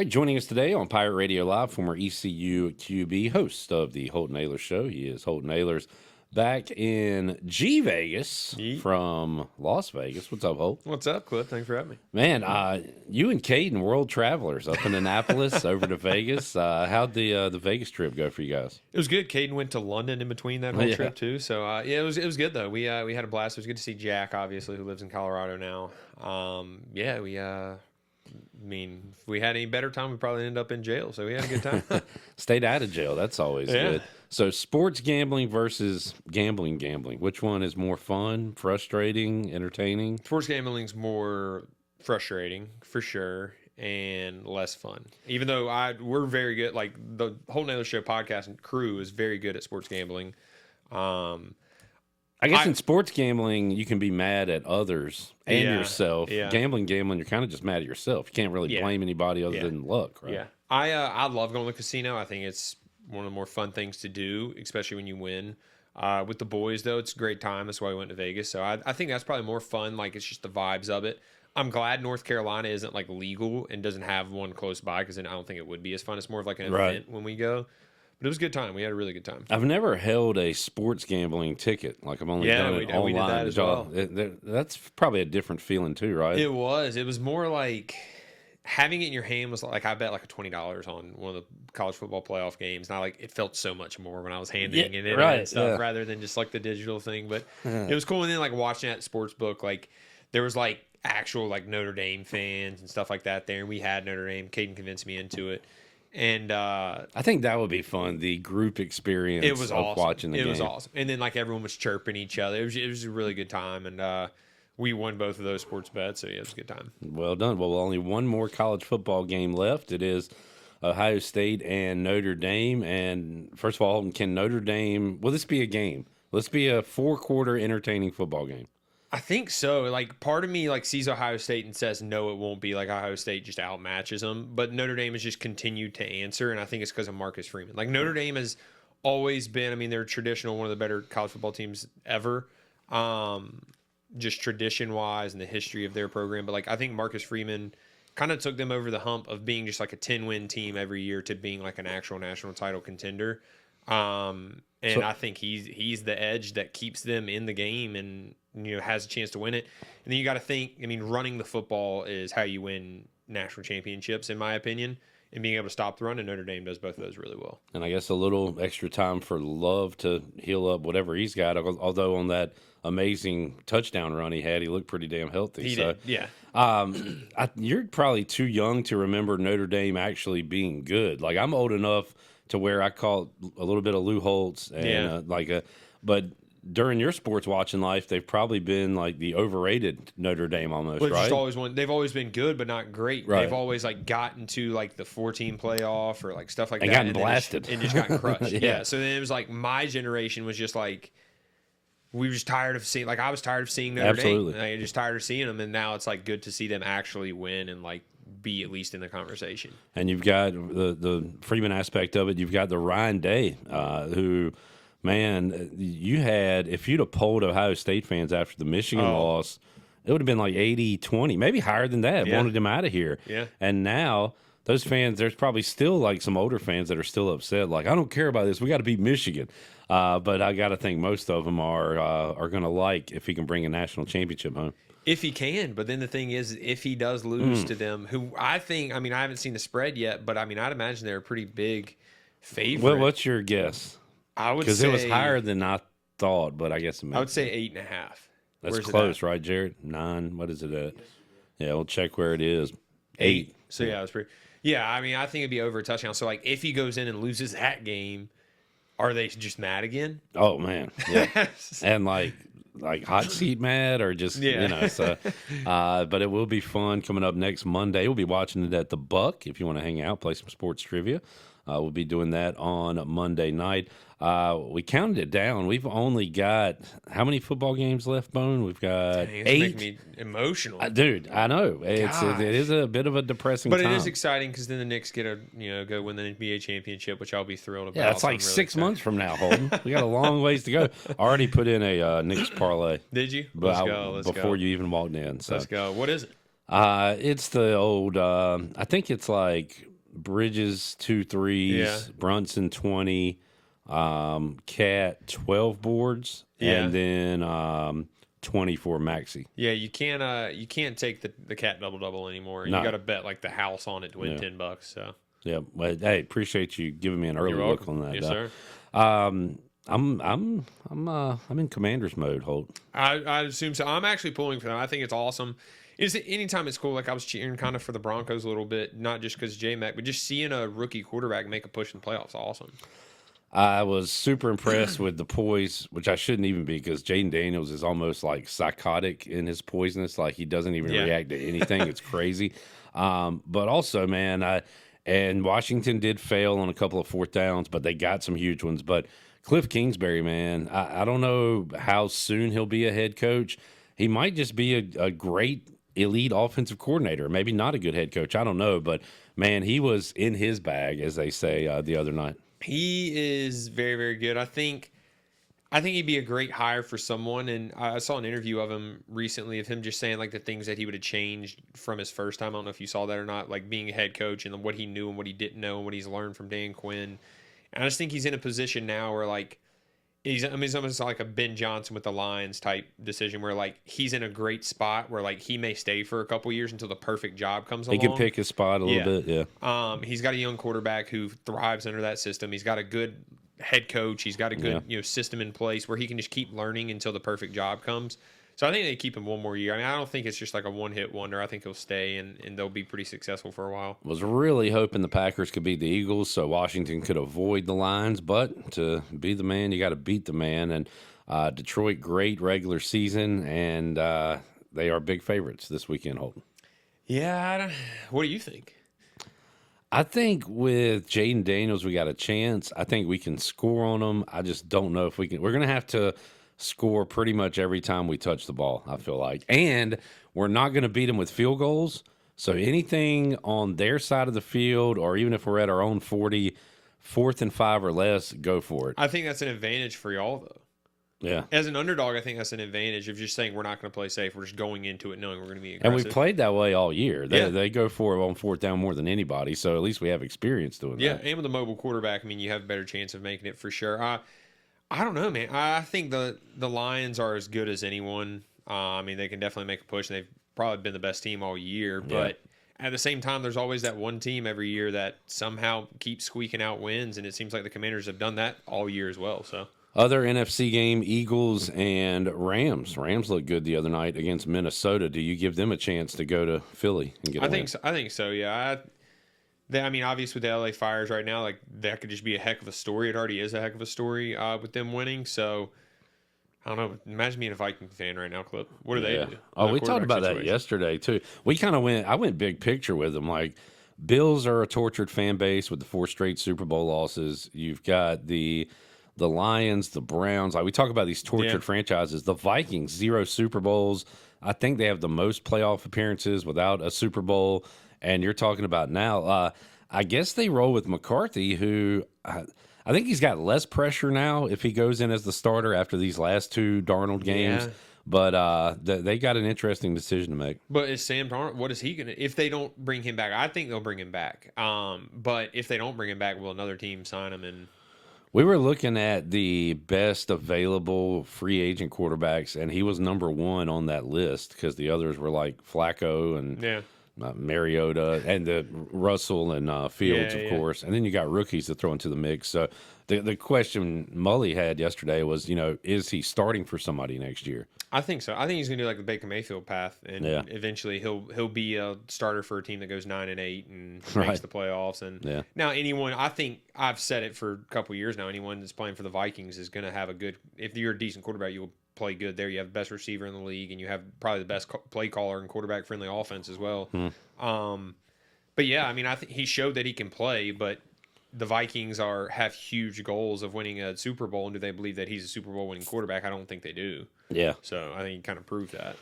right, joining us today on Pirate Radio Live, former ECU QB, host of the Holton Ahlers Show. He is Holton Ahlers back in G Vegas from Las Vegas. What's up, Holt? What's up, Cliff? Thanks for having me. Man, you and Caden, world travelers, up in Annapolis, over to Vegas. How'd the Vegas trip go for you guys? It was good. Caden went to London in between that whole trip too, so yeah, it was good though. We had a blast. It was good to see Jack, obviously, who lives in Colorado now. I mean, if we had any better time, we probably ended up in jail. So we had a good time. Stayed out of jail. That's always good. So sports gambling versus gambling. Which one is more fun, frustrating, entertaining? Sports gambling's more frustrating for sure and less fun. Even though we're very good. Like the Holton Ahlers Show podcast and crew is very good at sports gambling. I guess in sports gambling, you can be mad at others and yourself. Yeah. Gambling, you're kind of just mad at yourself. You can't really blame anybody other than luck, right? Yeah. I love going to the casino. I think it's one of the more fun things to do, especially when you win. With the boys, though, it's a great time. That's why we went to Vegas. So I think that's probably more fun. Like, it's just the vibes of it. I'm glad North Carolina isn't, like, legal and doesn't have one close by, because then I don't think it would be as fun. It's more of like an event when we go. But it was a good time. We had a really good time. I've never held a sports gambling ticket. Like, I've only done it online. We did that as well. That's probably a different feeling too, right? It was. It was more like having it in your hand was like, I bet like $20 on one of the college football playoff games. And it felt so much more when I was handing it in and stuff rather than just like the digital thing. But it was cool. And then like watching that sports book, like there was like actual like Notre Dame fans and stuff like that there. And we had Notre Dame. Caden convinced me into it. And I think that would be fun. The group experience. It was awesome. Watching the game. It was awesome. And then like everyone was chirping each other. It was a really good time. And we won both of those sports bets. So yeah, it was a good time. Well done. Well, only one more college football game left. It is Ohio State and Notre Dame. And first of all, can Notre Dame? Will this be a game? Will this be a 4-quarter entertaining football game? I think so. Like part of me like sees Ohio State and says no, it won't be. Like Ohio State just outmatches them, but Notre Dame has just continued to answer, and I think it's because of Marcus Freeman. Like Notre Dame has always been. I mean, they're traditional, one of the better college football teams ever, just tradition wise and the history of their program. But like I think Marcus Freeman kind of took them over the hump of being just like a 10-win team every year to being like an actual national title contender. And I think he's the edge that keeps them in the game and has a chance to win it. And then you got to think, I mean, running the football is how you win national championships, in my opinion. And being able to stop the run, and Notre Dame does both of those really well. And I guess a little extra time for Love to heal up whatever he's got. Although on that amazing touchdown run he had, he looked pretty damn healthy. He did, yeah. You're probably too young to remember Notre Dame actually being good. Like I'm old enough to where I caught a little bit of Lou Holtz and but during your sports watching life, they've probably been like the overrated Notre Dame almost, right? They've always been good, but not great. Right. They've always like gotten to like the 14 playoff or like stuff like that. Gotten blasted. And just gotten crushed. Yeah. So then it was like my generation was just like, we were just tired of seeing, like I was tired of seeing Notre Dame. I just tired of seeing them. And now it's like good to see them actually win and like be at least in the conversation. And you've got the Freeman aspect of it. You've got the Ryan Day, who, man, you had, if you'd have polled Ohio State fans after the Michigan loss, it would have been like 80-20, maybe higher than that, wanted him out of here. Yeah. And now those fans, there's probably still like some older fans that are still upset. Like, I don't care about this. We got to beat Michigan. But I got to think most of them are going to like if he can bring a national championship home. If he can, but then the thing is, if he does lose to them, who I haven't seen the spread yet, but I mean, I'd imagine they're a pretty big favorite. Well, what's your guess? I would say, because it was higher than I thought, but I guess I would say 8.5. That's close, right, Jared? 9. What is it at? Yeah, we'll check where it is. 8. So yeah, it's pretty. Yeah, I mean, I think it'd be over a touchdown. So like, if he goes in and loses that game, are they just mad again? Oh man, yeah, and like hot seat mad or just So, but it will be fun coming up next Monday. We'll be watching it at the Buck. If you want to hang out, play some sports trivia, we'll be doing that on Monday night. We counted it down. We've only got how many football games left, Bone? We've got 8. Making me emotional, dude. I know it is a bit of a depressing, but time. It is exciting because then the Knicks get go win the NBA championship, which I'll be thrilled about. Yeah, it's like really 6 months from now, Holden. We got a long ways to go. Already put in a Knicks parlay. Did you? Let's go. Before you even walked in. So. Let's go. What is it? It's the old. I think it's like Bridges 2 threes, Yeah. Brunson 20, Cat 12 boards, and then 20 for Maxey. Yeah, you can't take the cat double anymore. No. You got to bet like the house on it to win $10. So yeah, well, hey, appreciate you giving me an early look on that. Yes, sir. I'm in Commander's mode, Holt. I assume so. I'm actually pulling for them. I think it's awesome. Anytime it's cool. Like I was cheering kind of for the Broncos a little bit, not just because J-Mac, but just seeing a rookie quarterback make a push in the playoffs. Awesome. I was super impressed with the poise, which I shouldn't even be because Jaden Daniels is almost like psychotic in his poisonous. Like he doesn't even react to anything. It's crazy. But also, man, and Washington did fail on a couple of fourth downs, but they got some huge ones. But Cliff Kingsbury, man, I don't know how soon he'll be a head coach. He might just be a great elite offensive coordinator, maybe not a good head coach. I don't know. But, man, he was in his bag, as they say, the other night. He is very, very good. I think he'd be a great hire for someone. And I saw an interview of him recently of him just saying like the things that he would have changed from his first time. I don't know if you saw that or not, like being a head coach and what he knew and what he didn't know and what he's learned from Dan Quinn. And I just think he's in a position now where like he's almost like a Ben Johnson with the Lions type decision where like he's in a great spot where like he may stay for a couple years until the perfect job comes along. He can pick his spot a little bit, yeah. He's got a young quarterback who thrives under that system. He's got a good head coach. He's got a good system in place where he can just keep learning until the perfect job comes. So I think they keep him one more year. I mean, I don't think it's just like a one-hit wonder. I think he'll stay, and they'll be pretty successful for a while. Was really hoping the Packers could beat the Eagles so Washington could avoid the Lions, but to be the man, you got to beat the man. And Detroit, great regular season, and they are big favorites this weekend, Holton. Yeah, what do you think? I think with Jaden Daniels, we got a chance. I think we can score on them. I just don't know if we can. We're going to have to score pretty much every time we touch the ball, I feel like. And we're not going to beat them with field goals. So anything on their side of the field, or even if we're at our own 40, 4th and 5 or less, go for it. I think that's an advantage for y'all, though. Yeah. As an underdog, I think that's an advantage of just saying we're not going to play safe. We're just going into it knowing we're going to be aggressive. And we've played that way all year. They go for it on 4th down more than anybody, so at least we have experience doing that. Yeah, and with a mobile quarterback, I mean, you have a better chance of making it for sure. I don't know, man. I think the Lions are as good as anyone. I mean, they can definitely make a push, and they've probably been the best team all year. But at the same time, there's always that one team every year that somehow keeps squeaking out wins, and it seems like the Commanders have done that all year as well. So other NFC game, Eagles and Rams. Rams looked good the other night against Minnesota. Do you give them a chance to go to Philly and get a win? I think so, yeah. I mean, obviously with the LA Fires right now, like that could just be a heck of a story. It already is a heck of a story with them winning. So I don't know. Imagine being a Viking fan right now, Clip. What do they do? Oh, we talked about that yesterday too. We kind of I went big picture with them. Like Bills are a tortured fan base with the 4 straight Super Bowl losses. You've got the Lions, the Browns. Like we talk about these tortured franchises. The Vikings, 0 Super Bowls. I think they have the most playoff appearances without a Super Bowl. And you're talking about now, I guess they roll with McCarthy, who I think he's got less pressure now if he goes in as the starter after these last 2 Darnold games. Yeah. But they got an interesting decision to make. But is Sam Darnold, what is he going to – if they don't bring him back, I think they'll bring him back. But if they don't bring him back, will another team sign him? And we were looking at the best available free agent quarterbacks, and he was number 1 on that list because the others were like Flacco and Mariota and the Russell and Fields, of course. And then you got rookies to throw into the mix. So the question Mully had yesterday was, is he starting for somebody next year? I think so. I think he's going to do like the Baker Mayfield path, and eventually he'll be a starter for a team that goes 9-8 and makes the playoffs. And now anyone, I think I've said it for a couple of years now, anyone that's playing for the Vikings is going to have a good. If you're a decent quarterback, you'll play good there. You have the best receiver in the league, and you have probably the best play caller and quarterback friendly offense as well. But yeah, I mean, I think he showed that he can play, but the Vikings have huge goals of winning a Super Bowl, and do they believe that he's a Super Bowl winning quarterback? I don't think they do. Yeah. So I think he kind of proved that.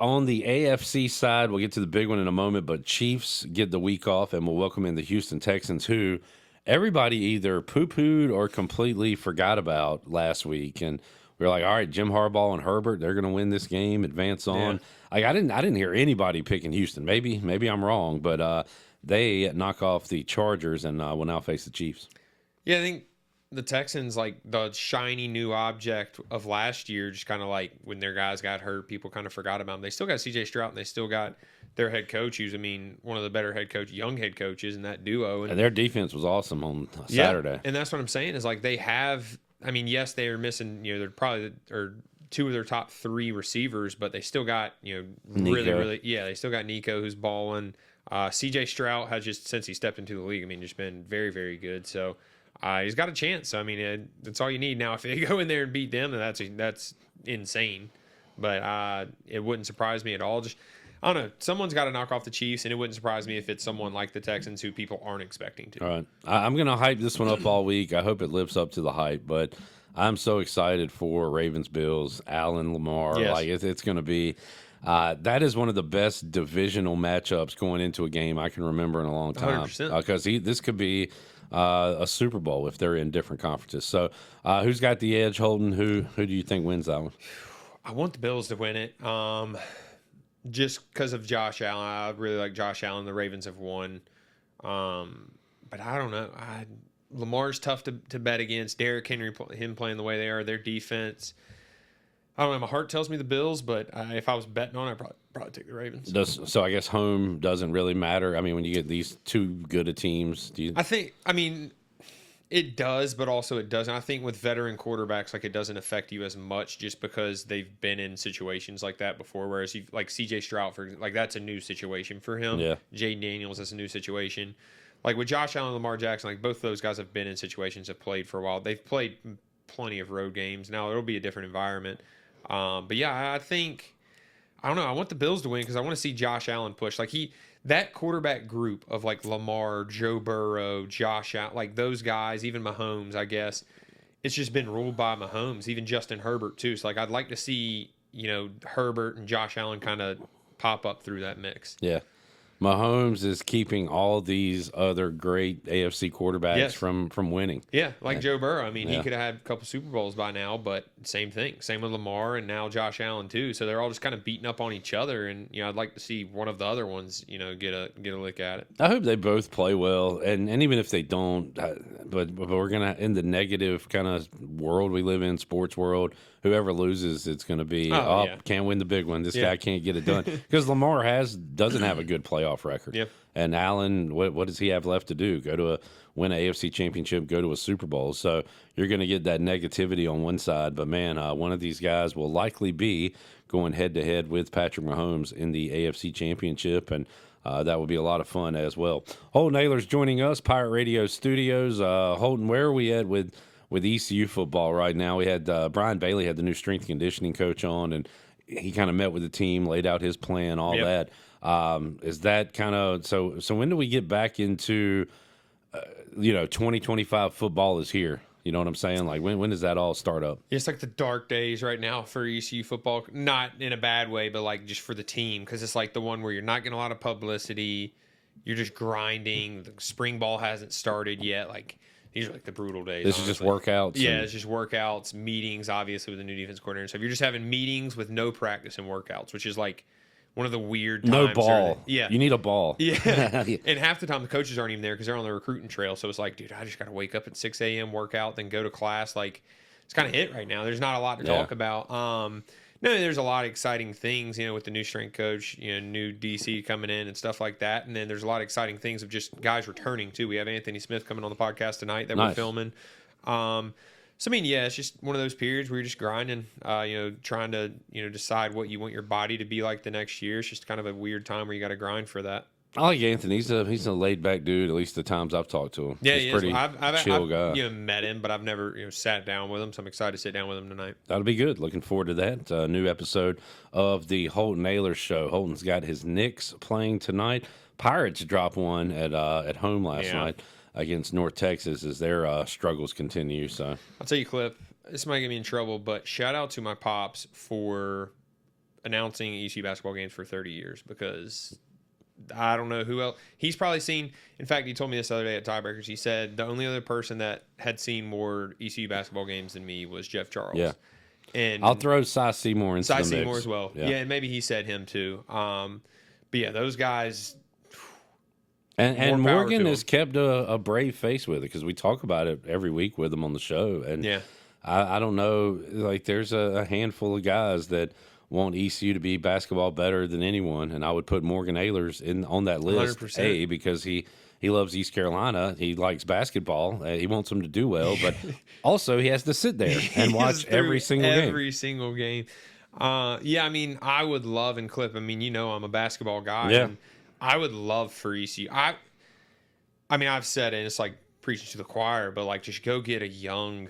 On the AFC side, we'll get to the big one in a moment, but Chiefs get the week off, and we'll welcome in the Houston Texans, who everybody either poo-pooed or completely forgot about last week. And we were like, all right, Jim Harbaugh and Herbert, they're going to win this game, advance on. Like I didn't hear anybody picking Houston. Maybe I'm wrong, but they knock off the Chargers and will now face the Chiefs. Yeah, I think the Texans, like the shiny new object of last year, just kind of like when their guys got hurt, people kind of forgot about them. They still got C.J. Stroud and they still got their head coach, who's, I mean, one of the better young head coaches in that duo. And their defense was awesome on Saturday. And that's what I'm saying is like they have, I mean, yes, they are missing, they're probably, or two of their top 3 receivers, but they still got, they still got Nico who's balling. C.J. Stroud has just, since he stepped into the league, I mean, just been very, very good. So he's got a chance. I mean, that's all you need. Now, if they go in there and beat them, then that's insane. But it wouldn't surprise me at all. Just, I don't know. Someone's got to knock off the Chiefs, and it wouldn't surprise me if it's someone like the Texans who people aren't expecting to. All right. I'm going to hype this one up all week. I hope it lives up to the hype, but I'm so excited for Ravens, Bills, Allen, Lamar. Yes. Like it's going to be that is one of the best divisional matchups going into a game I can remember in a long time. 100%. Because this could be a Super Bowl if they're in different conferences. So who's got the edge, Holden? Who do you think wins that one? I want the Bills to win it. Just because of Josh Allen. I really like Josh Allen. The Ravens have won. But I don't know. Lamar's tough to bet against. Derrick Henry, him playing the way they are, their defense. I don't know. My heart tells me the Bills, but if I was betting on it, I'd probably take the Ravens. So I guess home doesn't really matter. I mean, when you get these two good of teams, it does, but also it doesn't. I think with veteran quarterbacks, like it doesn't affect you as much just because they've been in situations like that before. Whereas like C.J. Stroud, that's a new situation for him. Yeah. Jay Daniels, that's a new situation. Like with Josh Allen and Lamar Jackson, like both of those guys have been in situations, have played for a while. They've played plenty of road games. Now it'll be a different environment. But yeah, I don't know. I want the Bills to win because I want to see Josh Allen push. Like that quarterback group of like Lamar, Joe Burrow, Josh Allen, like those guys, even Mahomes, I guess, it's just been ruled by Mahomes, even Justin Herbert too. So like I'd like to see, Herbert and Josh Allen kind of pop up through that mix. Yeah. Mahomes is keeping all these other great AFC quarterbacks from winning. Yeah, like Joe Burrow. I mean, he could have had a couple Super Bowls by now, but same thing. Same with Lamar and now Josh Allen too. So they're all just kind of beating up on each other, and I'd like to see one of the other ones, get a lick at it. I hope they both play well, and even if they don't, but we're gonna in the negative kind of world we live in, sports world. Whoever loses, it's going to be can't win the big one. This guy can't get it done because Lamar doesn't have a good playoff record. Yep. And Allen, what does he have left to do? Win an AFC championship, go to a Super Bowl. So you're going to get that negativity on one side, but man, one of these guys will likely be going head to head with Patrick Mahomes in the AFC championship, and that would be a lot of fun as well. Holton Ahlers joining us, Pirate Radio Studios. Holton, where are we at with ECU football right now? We had Brian Bailey had the new strength conditioning coach on, and he kind of met with the team, laid out his plan, all that. Is that kind of so when do we get back into 2025 football is here? You know what I'm saying? Like when does that all start up? It's like the dark days right now for ECU football, not in a bad way, but like just for the team, because it's like the one where you're not getting a lot of publicity, you're just grinding. The spring ball hasn't started yet. Like these are like the brutal days. This honestly is just workouts. Yeah, it's just workouts, meetings, obviously with the new defense coordinator. So if you're just having meetings with no practice and workouts, which is like one of the weird times. No ball. Yeah. You need a ball. Yeah. And half the time the coaches aren't even there because they're on the recruiting trail. So it's like, dude, I just got to wake up at 6 a.m., work out, then go to class. Like, it's kind of it right now. There's not a lot to talk about. No, there's a lot of exciting things, with the new strength coach, new DC coming in and stuff like that. And then there's a lot of exciting things of just guys returning, too. We have Anthony Smith coming on the podcast tonight that we're filming. So, I mean, yeah, it's just one of those periods where you're just grinding, trying to, decide what you want your body to be like the next year. It's just kind of a weird time where you got to grind for that. I like Anthony. He's a laid back dude. At least the times I've talked to him. Yeah, he's pretty chill guy. I've met him, but I've never sat down with him. So I'm excited to sit down with him tonight. That'll be good. Looking forward to that. New episode of the Holton Ahlers Show. Holton's got his Knicks playing tonight. Pirates drop one at home last night against North Texas as their struggles continue. So I'll tell you, Clip. This might get me in trouble, but shout out to my pops for announcing ECU basketball games for 30 years because I don't know who else. He's probably seen, in fact, he told me this other day at Tiebreakers, he said the only other person that had seen more ECU basketball games than me was Jeff Charles. Yeah. And I'll throw Cy Seymour into the mix. Seymour as well. Yeah, and maybe he said him too. But yeah, those guys. And Morgan has kept a brave face with it because we talk about it every week with him on the show. And yeah, I don't know, like there's a handful of guys that want ECU to be basketball better than anyone, and I would put Morgan Ahlers on that list. 100%. Because he loves East Carolina, he likes basketball, he wants them to do well, but also he has to sit there and watch every single game. Yeah, I mean, I would love and Clip. I mean, I'm a basketball guy. Yeah. And I would love for ECU. I mean, I've said it, and it's like preaching to the choir, but like just go get a young.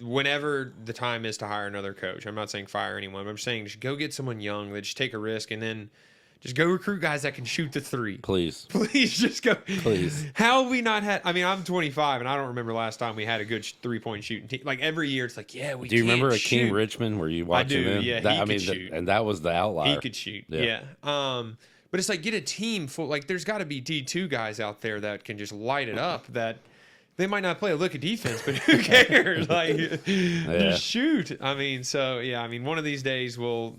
Whenever the time is to hire another coach, I'm not saying fire anyone, but I'm saying just go get someone young that just take a risk and then just go recruit guys that can shoot the three. Please just go. Please. How have we not had? I mean, I'm 25 and I don't remember last time we had a good 3-point shooting team. Like every year, it's like, yeah, we. Do you remember shoot. Akeem Richmond? Were you watching him? Yeah, he could shoot. And that was the outlier. He could shoot. Yeah. But it's like get a team full. Like there's got to be D2 guys out there that can just light it up. That. They might not play a lick of defense, but who cares? Like, just shoot. I mean, one of these days we'll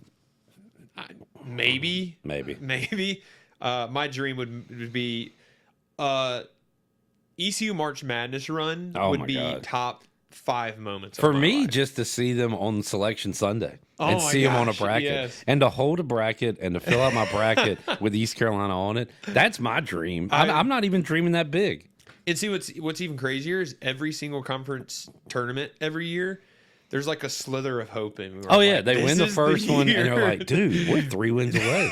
maybe. My dream would be ECU March Madness run would be top 5 moments for me, life. Just to see them on Selection Sunday and see them on a bracket and to hold a bracket and to fill out my bracket with East Carolina on it. That's my dream. I'm not even dreaming that big. And see what's even crazier is every single conference tournament every year, there's like a slither of hope in. They win the first one, and they're like, "Dude, we're 3 wins away.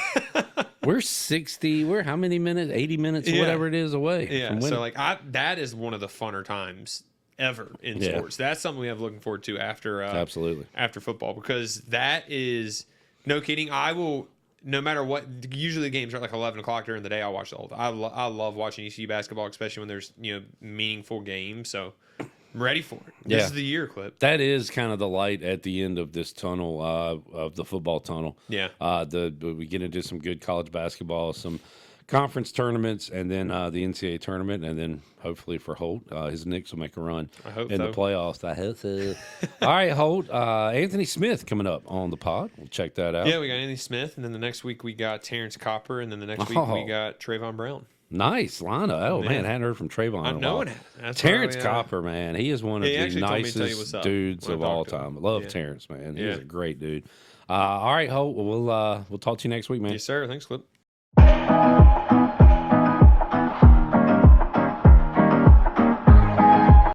We're 60. We're how many minutes? 80 minutes, whatever it is, away." Yeah. So that is one of the funner times ever in sports. That's something we have looking forward to after absolutely after football, because that is no kidding. I will. No matter what, usually the games are like 11 o'clock during the day. I'll watch the whole. I love watching ECU basketball, especially when there's meaningful games. So I'm ready for it. This is the year, Clip. That is kind of the light at the end of this tunnel of the football tunnel. Yeah. We get into some good college basketball, some conference tournaments, and then the NCAA tournament, and then hopefully for Holt, his Knicks will make a run in the playoffs. I hope so. All right, Holt. Anthony Smith coming up on the pod. We'll check that out. Yeah, we got Anthony Smith, and then the next week we got Terrence Copper, and then the next week we got Trayvon Brown. Nice lineup. Oh, man, I hadn't heard from Trayvon in a while. Terrence Copper, man. He is one of the nicest dudes of all time. I love Terrence, man. He's a great dude. All right, Holt. We'll talk to you next week, man. Yes, sir. Thanks, Clip.